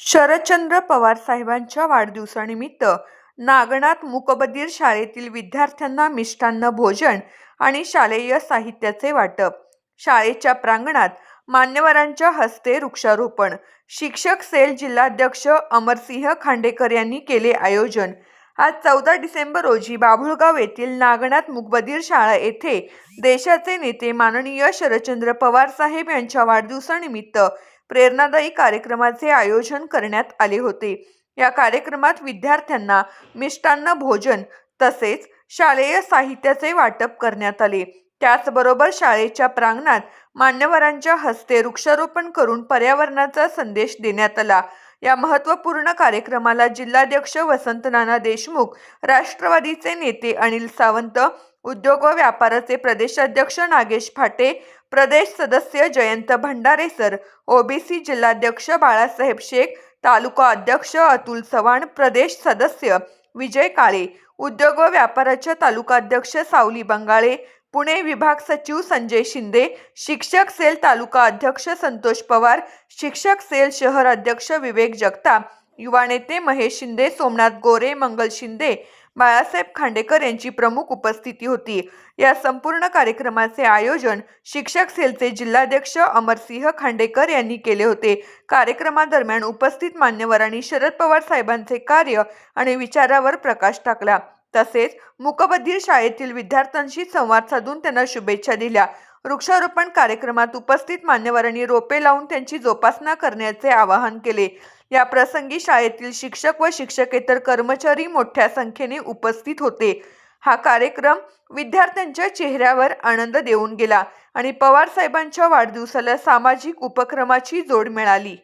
शरदचंद्र पवार साहेबांच्या वाढदिवसानिमित्त नागनाथ मूकबधीर शाळेतील विद्यार्थ्यांना मिष्टान्न भोजन आणि शालेय साहित्याचे वाटप. शाळेच्या प्रांगणात मान्यवरांच्या हस्ते वृक्षारोपण. शिक्षक सेल जिल्हाध्यक्ष अमरसिंह खांडेकर यांनी केले आयोजन. आज 14 डिसेंबर रोजी बाभुळगाव येथील नागनाथ मूकबधीर शाळा येथे देशाचे नेते माननीय शरदचंद्र पवार साहेब यांच्या वाढदिवसानिमित्त प्रेरणादायी कार्यक्रमाचे आयोजन करण्यात आले होते. या कार्यक्रमात विद्यार्थ्यांना मिष्टान्न भोजन तसेच शालेय साहित्याचे वाटप करण्यात आले. त्याचबरोबर शाळेच्या प्रांगणात मान्यवरांच्या हस्ते वृक्षारोपण करून पर्यावरणाचा संदेश देण्यात आला. या महत्त्वपूर्ण कार्यक्रमाला जिल्हाध्यक्ष वसंतनाना देशमुख, राष्ट्रवादीचे नेते अनिल सावंत, उद्योग व व्यापाराचे प्रदेशाध्यक्ष नागेश फाटे, प्रदेश सदस्य जयंत भंडारे सर, ओबीसी जिल्हाध्यक्ष बाळासाहेब शेख, तालुका अध्यक्ष अतुल चव्हाण, प्रदेश सदस्य विजय काळे, उद्योग व व्यापाराच्या तालुकाध्यक्ष सावली बंगाळे, पुणे विभाग सचिव संजय शिंदे, शिक्षक सेल तालुका अध्यक्ष संतोष पवार, शिक्षक सेल शहर अध्यक्ष विवेक जगताप, युवा नेते महेश शिंदे, सोमनाथ गोरे, मंगल शिंदे, बाळासाहेब खांडेकर यांची प्रमुख उपस्थिती होती. या संपूर्ण कार्यक्रमाचे आयोजन शिक्षक सेलचे जिल्हाध्यक्ष अमरसिंह खांडेकर यांनी केले होते. कार्यक्रमादरम्यान उपस्थित मान्यवरांनी शरद पवार साहेबांचे कार्य आणि विचारावर प्रकाश टाकला. तसेच मूकबधीर शाळेतील विद्यार्थ्यांशी संवाद साधून त्यांना शुभेच्छा दिल्या. वृक्षारोपण कार्यक्रमात उपस्थित मान्यवरांनी रोपे लावून त्यांची जोपासना करण्याचे आवाहन केले. या प्रसंगी शाळेतील शिक्षक व शिक्षकेतर कर्मचारी मोठ्या संख्येने उपस्थित होते. हा कार्यक्रम विद्यार्थ्यांच्या चेहऱ्यावर आनंद देऊन गेला आणि पवार साहेबांच्या वाढदिवसाला सामाजिक उपक्रमाची जोड मिळाली.